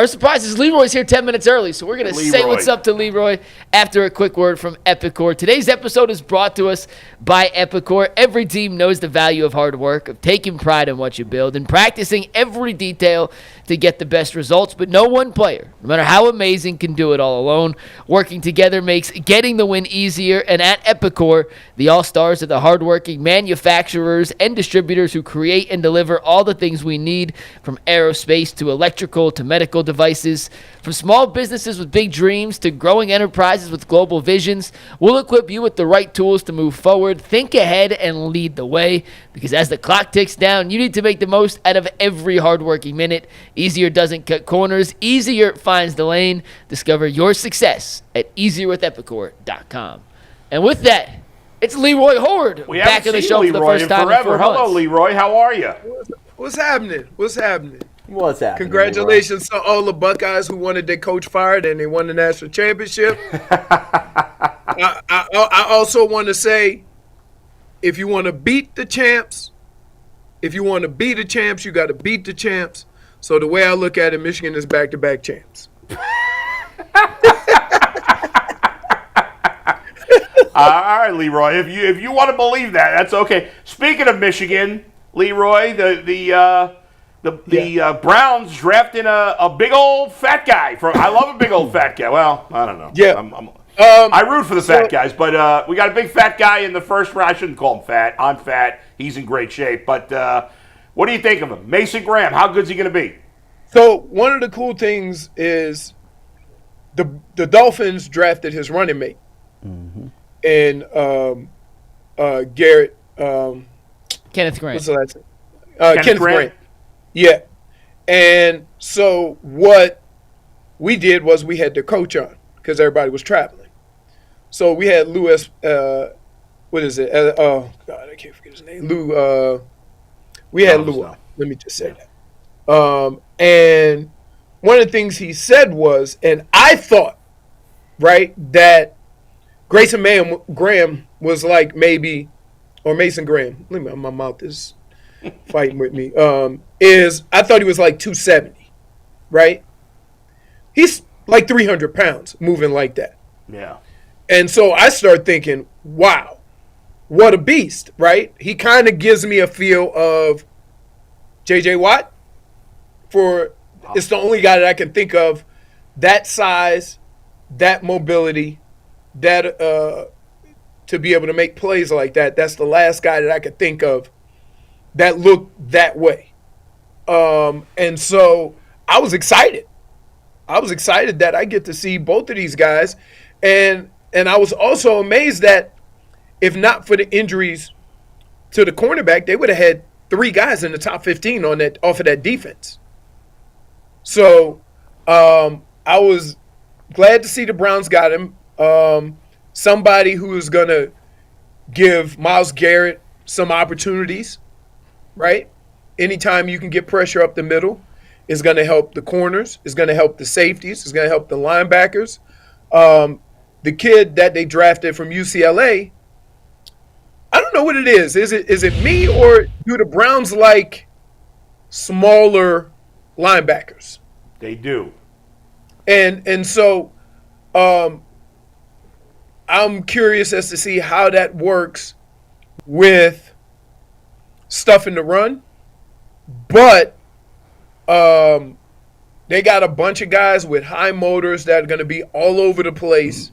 Our surprise is Leroy's here 10 minutes early, so we're going to say what's up to Leroy after a quick word from Epicor. Today's episode is brought to us by Epicor. Every team knows the value of hard work, of taking pride in what you build, and practicing every detail to get the best results. But no one player, no matter how amazing, can do it all alone. Working together makes getting the win easier, and at Epicor, the all-stars are the hardworking manufacturers and distributors who create and deliver all the things we need, from aerospace to electrical to medical devices. From small businesses with big dreams to growing enterprises with global visions, we'll equip you with the right tools to move forward, think ahead, and lead the way. Because as the clock ticks down, you need to make the most out of every hardworking minute. Easier doesn't cut corners. Easier finds the lane. Discover your success at easierwithepicor.com. And with that, it's Leroy Hoard back on the show for the first time in 4 months. Hello, Leroy. How are you? What's happening? What's happening? What's happening? Congratulations to all the Buckeyes who wanted their coach fired and they won the national championship. I also want to say, if you want to beat the champs, you got to beat the champs. So the way I look at it, Michigan is back-to-back champs. All right, Leroy. If you want to believe that, that's okay. Speaking of Michigan, Leroy, the Browns drafting a big old fat guy. I love a big old fat guy. Well, I don't know. Yeah. I root for the fat guys, but we got a big fat guy in the first round. I shouldn't call him fat. I'm fat. He's in great shape. But what do you think of him? Mason Graham, how good is he going to be? So one of the cool things is the Dolphins drafted his running mate. Mm-hmm. And Garrett. Kenneth Grant. What's the last name? Kenneth Grant. Yeah. And so what we did was we had the coach on because everybody was traveling. So we had Louis, what is it? Oh, God, I can't forget his name. We had Lou on. Let me just say that. And one of the things he said was, and I thought, right, that Grayson Graham was like maybe, or Mason Graham. My mouth is fighting with me. I thought he was like 270, right? He's like 300 pounds moving like that. Yeah. And so I start thinking, wow, what a beast, right? He kind of gives me a feel of J.J. Watt. It's the only guy that I can think of that size, that mobility, that to be able to make plays like that. That's the last guy that I could think of that looked that way. And so I was excited. That I get to see both of these guys. And I was also amazed that if not for the injuries to the cornerback, they would have had 3 guys in the top 15 off of that defense. So I was glad to see the Browns got him. Somebody who is going to give Myles Garrett some opportunities, right? Anytime you can get pressure up the middle is going to help the corners, is going to help the safeties, is going to help the linebackers. The kid that they drafted from UCLA, I don't know what it is. Is it me, or do the Browns like smaller linebackers? They do. And so I'm curious as to see how that works with stuffing the run. But they got a bunch of guys with high motors that are going to be all over the place.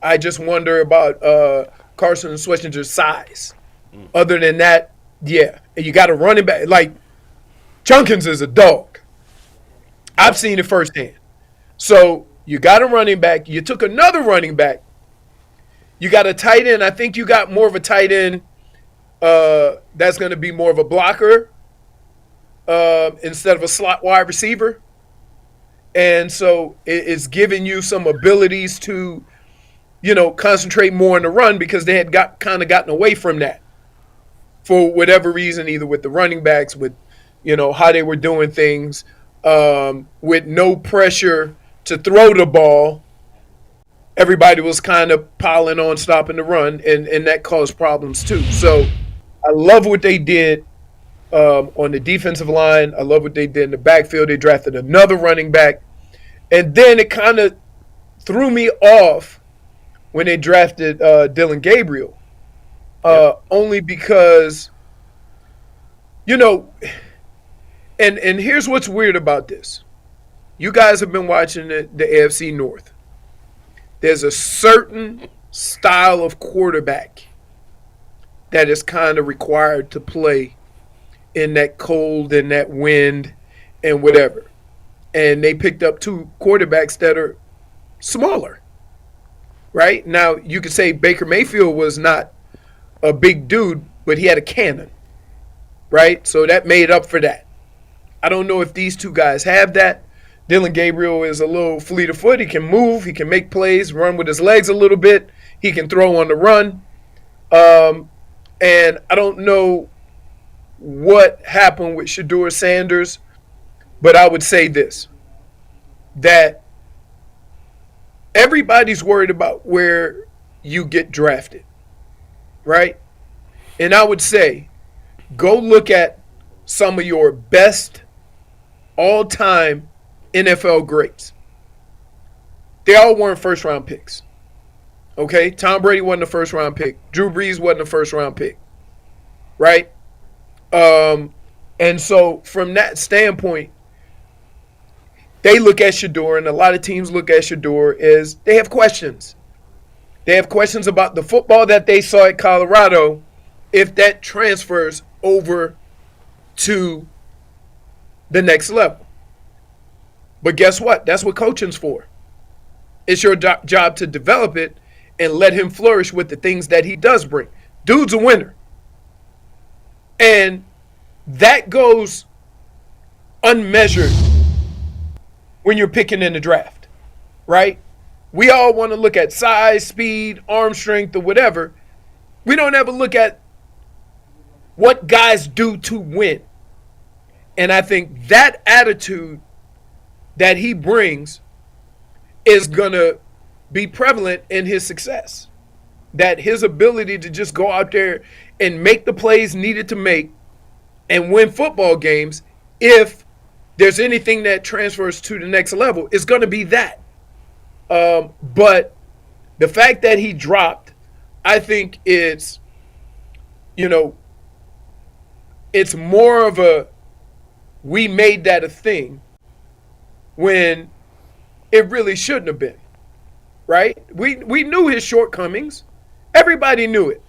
I just wonder about Carson Schwarzenegger's size. Other than that, yeah. And you got a running back. Like, Judkins is a dog. I've seen it firsthand. So you got a running back. You took another running back. You got a tight end. I think you got more of a tight end that's going to be more of a blocker instead of a slot wide receiver. And so it's giving you some abilities to, concentrate more on the run because they had gotten away from that for whatever reason, either with the running backs, with, how they were doing things, with no pressure to throw the ball. Everybody was kind of piling on stopping the run, and that caused problems too. So I love what they did on the defensive line. I love what they did in the backfield. They drafted another running back. And then it kind of threw me off when they drafted Dylan Gabriel. Only because, and here's what's weird about this. You guys have been watching the AFC North. There's a certain style of quarterback that is kind of required to play in that cold and that wind and whatever. And they picked up 2 quarterbacks that are smaller, right? Now, you could say Baker Mayfield was not a big dude, but he had a cannon, right? So that made up for that. I don't know if these 2 guys have that. Dylan Gabriel is a little fleet of foot. He can move. He can make plays, run with his legs a little bit. He can throw on the run. And I don't know what happened with Shedeur Sanders, but I would say this, that everybody's worried about where you get drafted, right? And I would say, go look at some of your best all-time NFL greats. They all weren't first-round picks. Okay? Tom Brady wasn't a first-round pick. Drew Brees wasn't a first-round pick. Right? And so from that standpoint, they look at Shedeur, and a lot of teams look at Shedeur as they have questions. They have questions about the football that they saw at Colorado, if that transfers over to the next level. But guess what? That's what coaching's for. It's your job to develop it and let him flourish with the things that he does bring. Dude's a winner. And that goes unmeasured when you're picking in the draft, right? We all want to look at size, speed, arm strength, or whatever. We don't ever look at what guys do to win. And I think that attitude that he brings is going to be prevalent in his success. That his ability to just go out there and make the plays needed to make and win football games, if there's anything that transfers to the next level, is going to be that. But the fact that he dropped, I think it's more of a, we made that a thing when it really shouldn't have been, right? We knew his shortcomings. Everybody knew it.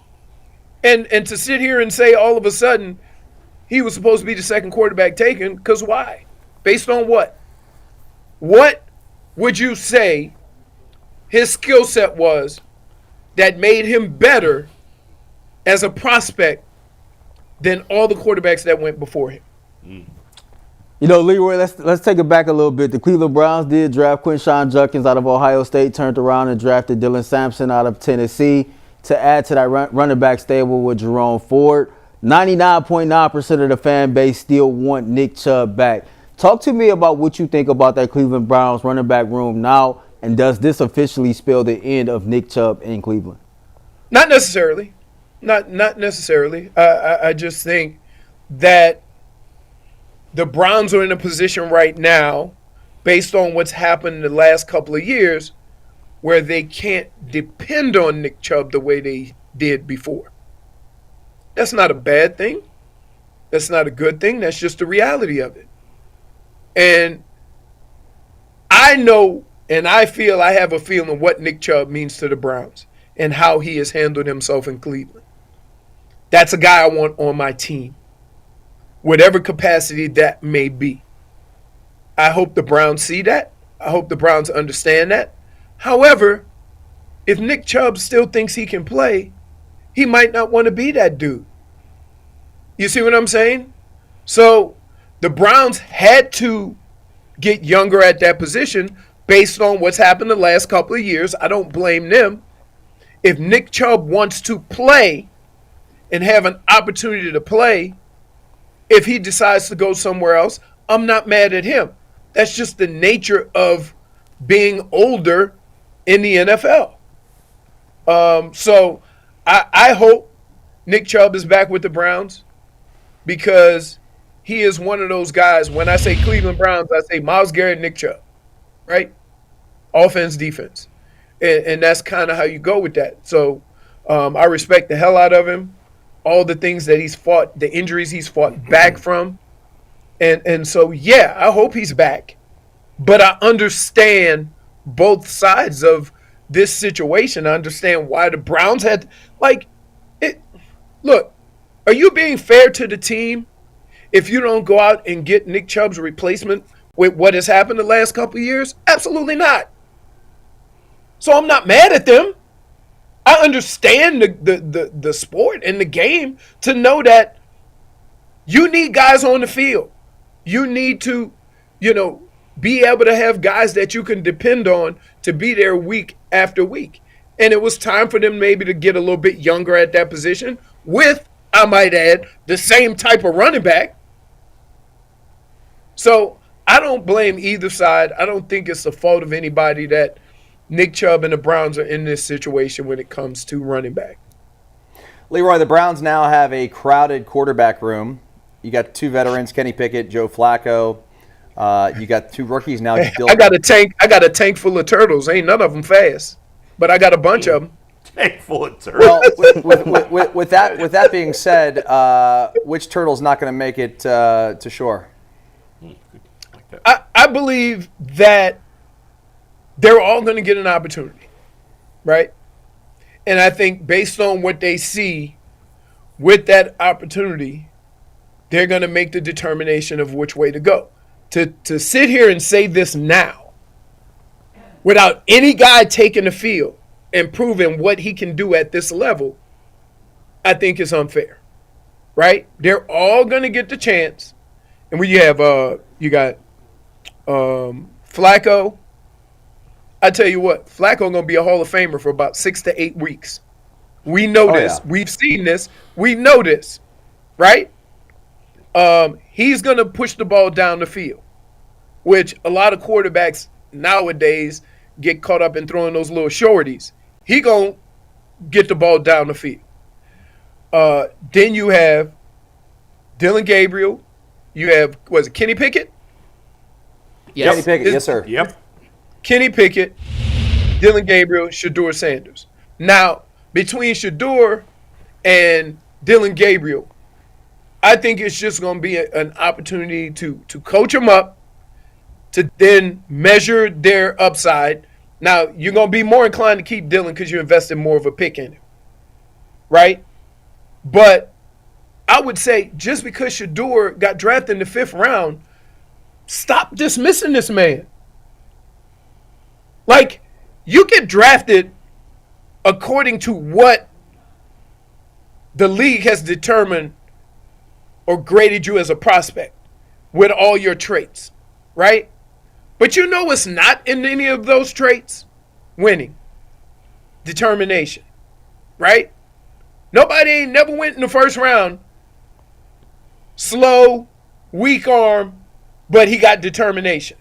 And to sit here and say all of a sudden he was supposed to be the second quarterback taken, because why? Based on what? What would you say his skill set was that made him better as a prospect than all the quarterbacks that went before him? Leroy, let's take it back a little bit. The Cleveland Browns did draft Quinshon Judkins out of Ohio State, turned around and drafted Dylan Sampson out of Tennessee to add to that running back stable with Leroy Hoard. 99.9% of the fan base still want Nick Chubb back. Talk to me about what you think about that Cleveland Browns running back room now, and does this officially spell the end of Nick Chubb in Cleveland? Not necessarily. Not necessarily. I just think that the Browns are in a position right now, based on what's happened in the last couple of years, where they can't depend on Nick Chubb the way they did before. That's not a bad thing. That's not a good thing. That's just the reality of it. And I know, and I feel, I have a feeling what Nick Chubb means to the Browns and how he has handled himself in Cleveland. That's a guy I want on my team, whatever capacity that may be. I hope the Browns see that. I hope the Browns understand that. However, if Nick Chubb still thinks he can play, he might not want to be that dude. You see what I'm saying? So the Browns had to get younger at that position based on what's happened the last couple of years. I don't blame them. If Nick Chubb wants to play and have an opportunity to play, if he decides to go somewhere else, I'm not mad at him. That's just the nature of being older in the NFL. So I hope Nick Chubb is back with the Browns, because he is one of those guys. When I say Cleveland Browns, I say Myles Garrett, Nick Chubb. right? Offense, defense. And that's kind of how you go with that. So I respect the hell out of him. All the things that he's fought, the injuries he's fought back from. And so, yeah, I hope he's back. But I understand both sides of this situation. I understand why the Browns had, look, are you being fair to the team if you don't go out and get Nick Chubb's replacement with what has happened the last couple of years? Absolutely not. So I'm not mad at them. I understand the sport and the game to know that you need guys on the field. You need to, be able to have guys that you can depend on to be there week after week. And it was time for them maybe to get a little bit younger at that position with, I might add, the same type of running back. So I don't blame either side. I don't think it's the fault of anybody that Nick Chubb and the Browns are in this situation when it comes to running back. Leroy, the Browns now have a crowded quarterback room. You got 2 veterans, Kenny Pickett, Joe Flacco. You got 2 rookies now. I got a tank full of turtles. Ain't none of them fast, but I got a bunch of them. Tank full of turtles. Well, with that being said, which turtle's not going to make it to shore? I believe that they're all going to get an opportunity, right? And I think based on what they see with that opportunity, they're going to make the determination of which way to go. To sit here and say this now without any guy taking the field and proving what he can do at this level, I think is unfair, right? They're all going to get the chance. And when you got Flacco, I tell you what, Flacco going to be a Hall of Famer for about 6 to 8 weeks. We know this. Yeah. We've seen this. We know this, right? He's going to push the ball down the field, which a lot of quarterbacks nowadays get caught up in throwing those little shorties. He going to get the ball down the field. Then you have Dylan Gabriel. You have, Kenny Pickett? Yes. Kenny Pickett, yes, sir. Yep. Kenny Pickett, Dylan Gabriel, Shedeur Sanders. Now, between Shedeur and Dylan Gabriel, I think it's just going to be an opportunity to coach them up, to then measure their upside. Now, you're going to be more inclined to keep Dylan because you invested more of a pick in him, right? But I would say just because Shedeur got drafted in the 5th round, stop dismissing this man. Like, you get drafted according to what the league has determined or graded you as a prospect with all your traits, right? But you know it's not in any of those traits? Winning. Determination, right? Nobody ain't never went in the 1st round. Slow, weak arm, but he got determination.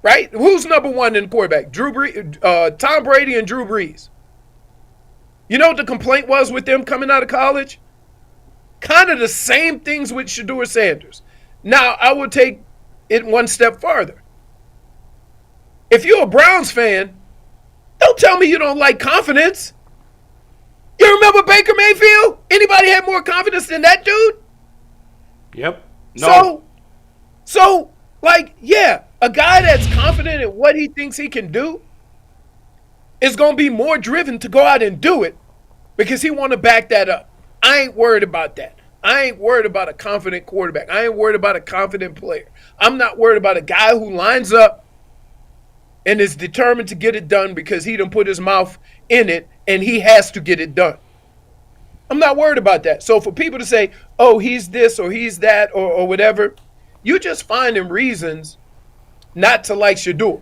Right? Who's number 1 in quarterback? Tom Brady and Drew Brees. You know what the complaint was with them coming out of college? Kind of the same things with Shedeur Sanders. Now, I will take it one step farther. If you're a Browns fan, don't tell me you don't like confidence. You remember Baker Mayfield? Anybody had more confidence than that dude? Yep. No. So, yeah, a guy that's confident in what he thinks he can do is going to be more driven to go out and do it because he want to back that up. I ain't worried about that. I ain't worried about a confident quarterback. I ain't worried about a confident player. I'm not worried about a guy who lines up and is determined to get it done because he done put his mouth in it and he has to get it done. I'm not worried about that. So for people to say, oh, he's this or he's that or whatever, you just finding reasons not to like Shedeur.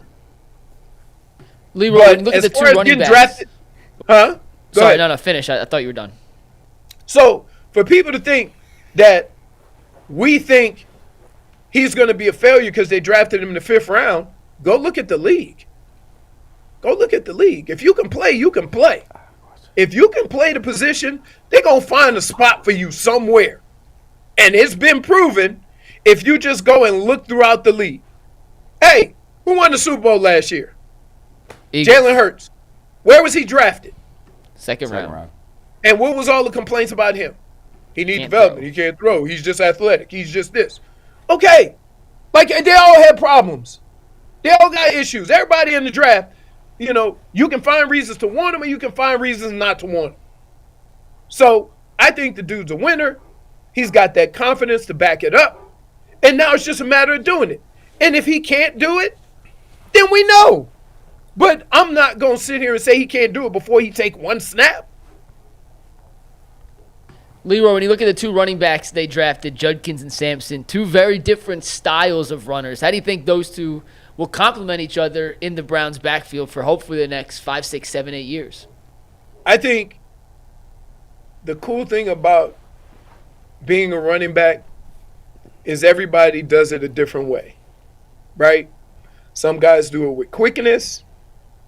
Leroy, look at the 2 running backs. Drafted, huh? Sorry, no, finish. I thought you were done. So for people to think that we think he's going to be a failure because they drafted him in the 5th round, go look at the league. Go look at the league. If you can play, you can play. If you can play the position, they're going to find a spot for you somewhere. And it's been proven if you just go and look throughout the league. Hey, Who won the Super Bowl last year? Eagles. Jalen Hurts. Where was he drafted? Second round. And what was all the complaints about him? He needs Can't development. throw. He can't throw. He's just athletic. He's just this. Okay. Like, they all had problems. They all got issues. Everybody in the draft, you can find reasons to want him and you can find reasons not to want him. So I think the dude's a winner. He's got that confidence to back it up. And now it's just a matter of doing it. And if he can't do it, then we know. But I'm not going to sit here and say he can't do it before he take one snap. Leroy, when you look at the two running backs they drafted, Judkins and Sampson, two very different styles of runners. How do you think those two will complement each other in the Browns' backfield for hopefully the next 5, 6, 7, 8 years? I think the cool thing about being a running back is everybody does it a different way, right? Some guys do it with quickness.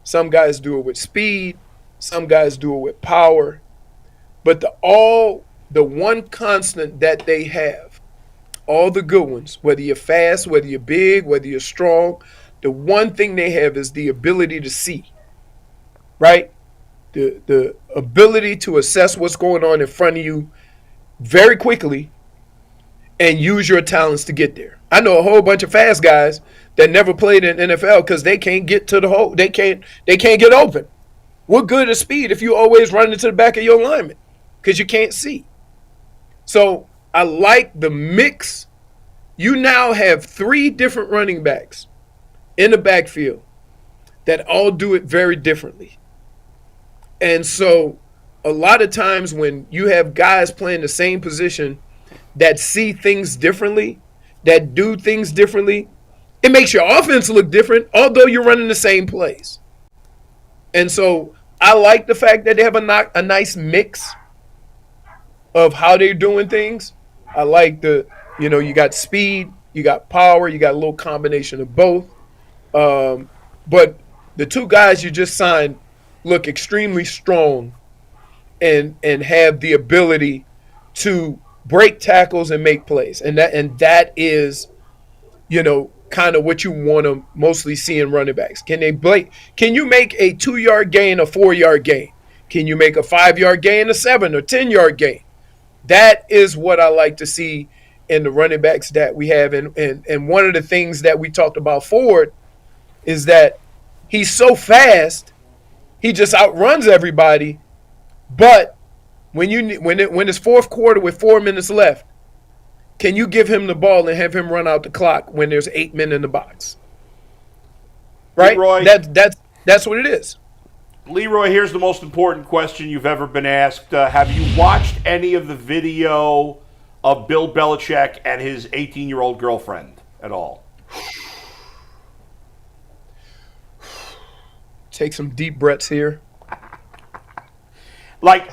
Some guys do it with speed. Some guys do it with power. But the one constant that they have, all the good ones, whether you're fast, whether you're big, whether you're strong, the one thing they have is the ability to see, right? The ability to assess what's going on in front of you very quickly and use your talents to get there. I know a whole bunch of fast guys that never played in NFL because they can't get to the hole. They can't get open. What good is speed if you always run into the back of your lineman because you can't see? So I like the mix. You now have 3 different running backs in the backfield that all do it very differently. And so a lot of times when you have guys playing the same position that see things differently, that do things differently, it makes your offense look different, although you're running the same plays. And so I like the fact that they have a nice mix of how they're doing things. I like you got speed, you got power, you got a little combination of both. But the 2 guys you just signed look extremely strong and have the ability to break tackles and make plays. And that is, kind of what you want to mostly see in running backs. Can you make a 2-yard gain a 4-yard gain? Can you make a 5-yard gain a 7 or 10-yard gain? That is what I like to see in the running backs that we have. And one of the things that we talked about Ford is that he's so fast, he just outruns everybody. But when it's fourth quarter with 4 minutes left, can you give him the ball and have him run out the clock when there's 8 men in the box? Right? Leroy, that's what it is. Leroy, here's the most important question you've ever been asked. Have you watched any of the video of Bill Belichick and his 18-year-old girlfriend at all? Take some deep breaths here. Like,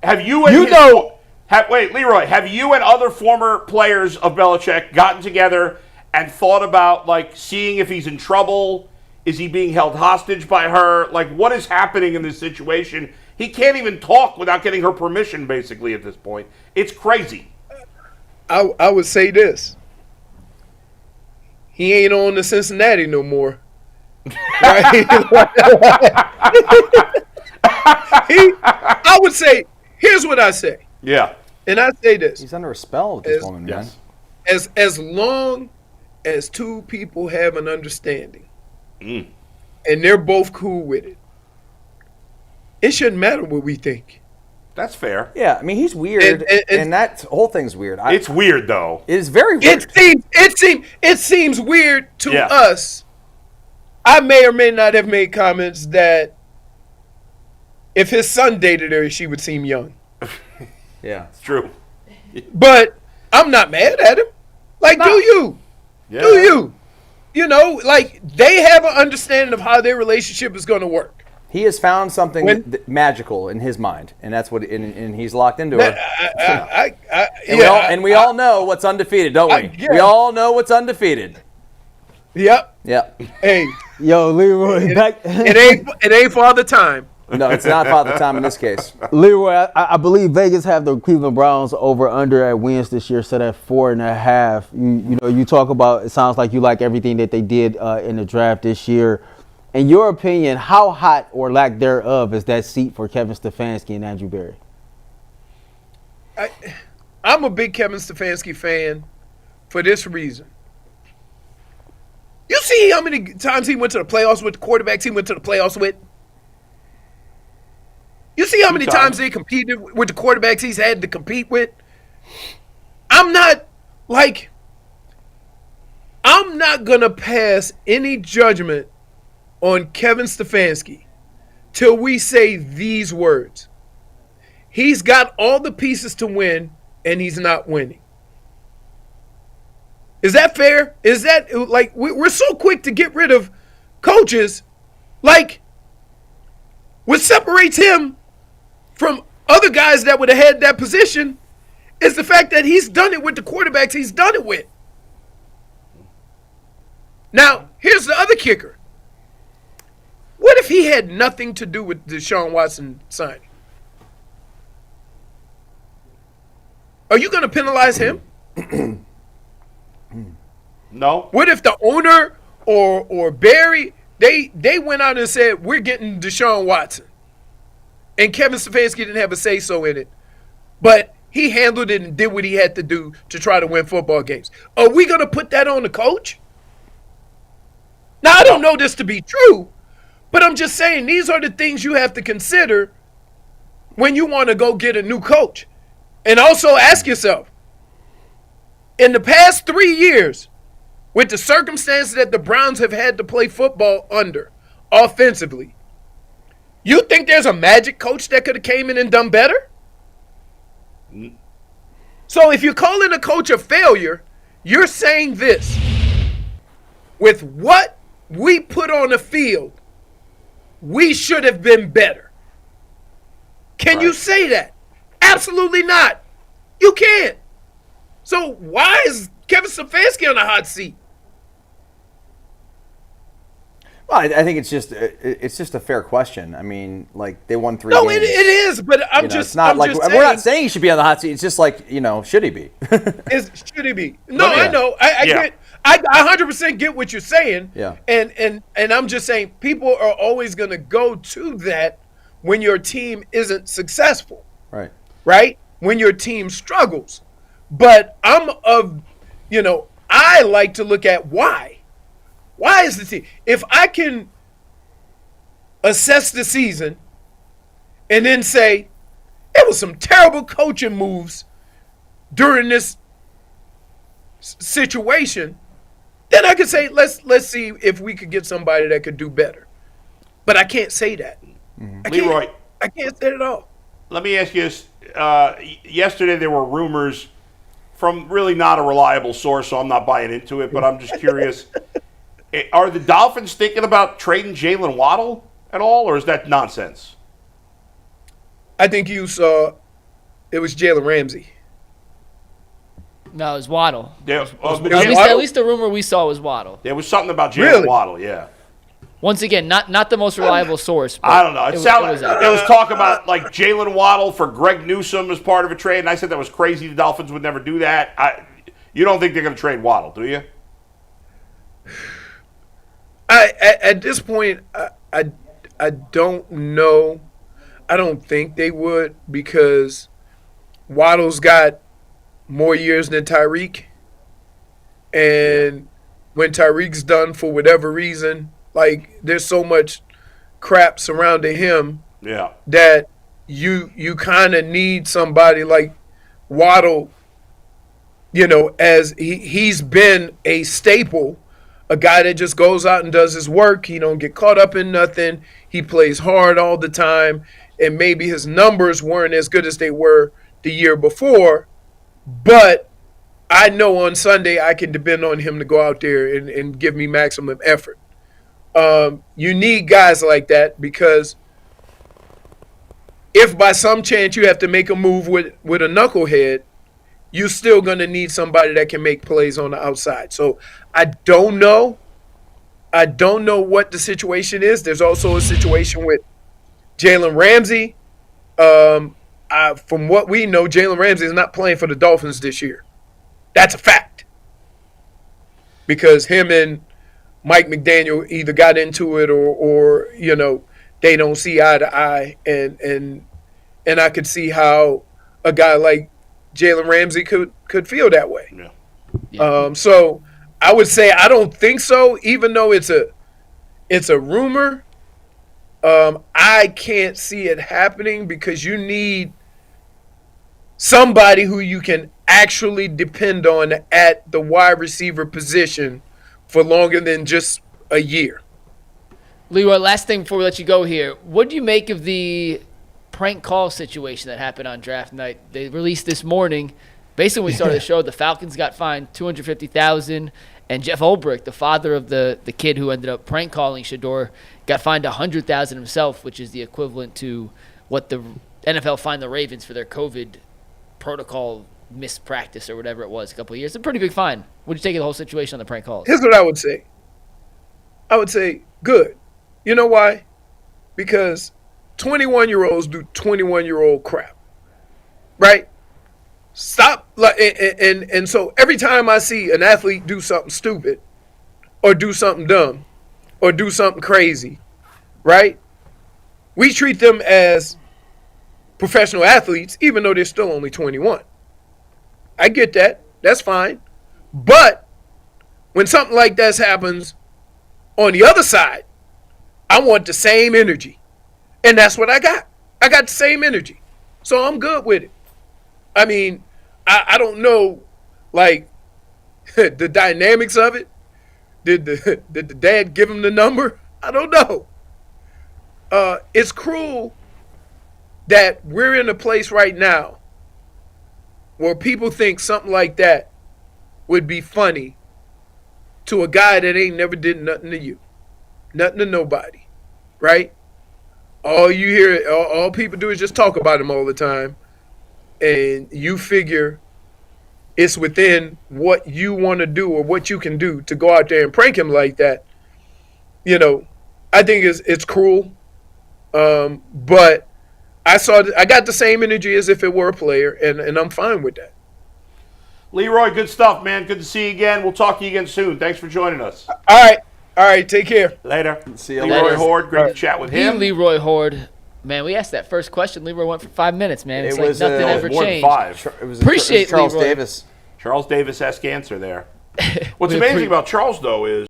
have you and Leroy, have you and other former players of Belichick gotten together and thought about, like, seeing if he's in trouble? Is he being held hostage by her? Like, what is happening in this situation? He can't even talk without getting her permission, basically, at this point. It's crazy. I would say this. He ain't on the Cincinnati no more. Right? I would say, here's what I say. Yeah. And I say this. He's under a spell with this woman, man. As long as 2 people have an understanding, and they're both cool with it, it shouldn't matter what we think. That's fair. Yeah, I mean, he's weird, and that whole thing's weird. It's weird, though. It is very weird. It seems weird to us. I may or may not have made comments that if his son dated her, she would seem young. Yeah, it's true. But I'm not mad at him. Like, do you? Yeah. Do you? Like, they have an understanding of how their relationship is going to work. He has found something magical in his mind, and that's what. And he's locked into her. We all know what's undefeated, don't we? We all know what's undefeated. Yep. Yep. Hey, yo, Leroy, it ain't Father Time. No, it's not Father Time in this case. Leroy, I believe Vegas have the Cleveland Browns over under at wins this year, set at 4.5. You talk about, it sounds like you like everything that they did in the draft this year. In your opinion, how hot or lack thereof is that seat for Kevin Stefanski and Andrew Berry? I'm a big Kevin Stefanski fan for this reason. You see how many times he went to the playoffs with the quarterbacks he went to the playoffs with? You see how many times they competed with the quarterbacks he's had to compete with? I'm not going to pass any judgment on Kevin Stefanski till we say these words. He's got all the pieces to win, and he's not winning. Is that fair? Is that, like, we're so quick to get rid of coaches. Like, what separates him from other guys that would have had that position is the fact that he's done it with the quarterbacks he's done it with. Now, here's the other kicker. What if he had nothing to do with Deshaun Watson signing? Are you going to penalize him? No. What if the owner or Barry, they went out and said, we're getting Deshaun Watson. And Kevin Stefanski didn't have a say-so in it. But he handled it and did what he had to do to try to win football games. Are we going to put that on the coach? Now, I don't know this to be true, but I'm just saying these are the things you have to consider when you want to go get a new coach. And also ask yourself, in the past 3 years, with the circumstances that the Browns have had to play football under offensively, you think there's a magic coach that could have came in and done better? So if you're calling a coach a failure, you're saying this. With what we put on the field, we should have been better. Can you say that? Absolutely not. You can't. So why is Kevin Stefanski on the hot seat? Well, I think it's just a fair question. I mean, like, they won 3 No, games. it is, but It's not like we're not saying he should be on the hot seat. It's just like, should he be? Should he be? No, Yeah. I know. I get. I 100% get what you're saying. Yeah. And I'm just saying people are always going to go to that when your team isn't successful. Right. Right? When your team struggles. But I like to look at why. Why is the team? If I can assess the season and then say, it was some terrible coaching moves during this situation, then I could say, let's see if we could get somebody that could do better. But I can't say that. Mm-hmm. Leroy. I can't say it at all. Let me ask you this. Yesterday there were rumors from really not a reliable source, so I'm not buying into it, but I'm just curious. Are the Dolphins thinking about trading Jalen Waddle at all, or is that nonsense? I think you saw it was Jalen Ramsey. No, it was Waddle. Yeah, At least the rumor we saw was Waddle. there was something about Jalen Waddle, yeah. Once again, not the most reliable source. But I don't know. It sounded out there was talk about like Jalen Waddle for Greg Newsome as part of a trade, and I said that was crazy. The Dolphins would never do that. You don't think they're going to trade Waddle, do you? At this point, I don't know. I don't think they would because Waddle's got more years than Tyreek. And when Tyreek's done for whatever reason, like there's so much crap surrounding him that you kind of need somebody like Waddle, as he's been a staple. A guy that just goes out and does his work. He don't get caught up in nothing. He plays hard all the time. And maybe his numbers weren't as good as they were the year before. But I know on Sunday I can depend on him to go out there and give me maximum effort. You need guys like that because if by some chance you have to make a move with a knucklehead, you're still going to need somebody that can make plays on the outside. So I don't know. I don't know what the situation is. There's also a situation with Jalen Ramsey, from what we know, Jalen Ramsey is not playing for the Dolphins this year. That's a fact. Because him and Mike McDaniel either got into it or they don't see eye to eye. And I could see how a guy like Jalen Ramsey could feel that way. Yeah. So I would say I don't think so, even though it's a rumor. I can't see it happening because you need somebody who you can actually depend on at the wide receiver position for longer than just a year. Leroy, last thing before we let you go here. What do you make of the prank call situation that happened on draft night? They released this morning. Basically, when we started the show, the Falcons got fined $250,000, and Jeff Ulbrich, the father of the kid who ended up prank calling Shedeur, got fined $100,000 himself, which is the equivalent to what the NFL fined the Ravens for their COVID protocol mispractice or whatever it was a couple of years. It's a pretty big fine. What do you take of the whole situation on the prank calls? Here's what I would say. I would say good. You know why? Because 21-year-olds do 21-year-old crap, right? Stop. And so every time I see an athlete do something stupid or do something dumb or do something crazy, right, we treat them as professional athletes even though they're still only 21. I get that. That's fine. But when something like this happens on the other side, I want the same energy. And that's what I got. I got the same energy. So I'm good with it. I mean, I don't know, like, the dynamics of it. Did the dad give him the number? I don't know. It's cruel that we're in a place right now where people think something like that would be funny to a guy that ain't never did nothing to you. Nothing to nobody, right? All you hear, all people do is just talk about him all the time. And you figure it's within what you want to do or what you can do to go out there and prank him like that. I think it's cruel. But I got the same energy as if it were a player, and I'm fine with that. Leroy, good stuff, man. Good to see you again. We'll talk to you again soon. Thanks for joining us. All right, take care. Later. See you Leroy later. Hoard, great to chat with him. Leroy Hoard. Man, we asked that first question. Leroy went for 5 minutes, man. It's like nothing ever more than changed. 5. It was Appreciate Charles Leroy. Davis. Charles Davis-esque answer there. What's amazing about Charles, though, is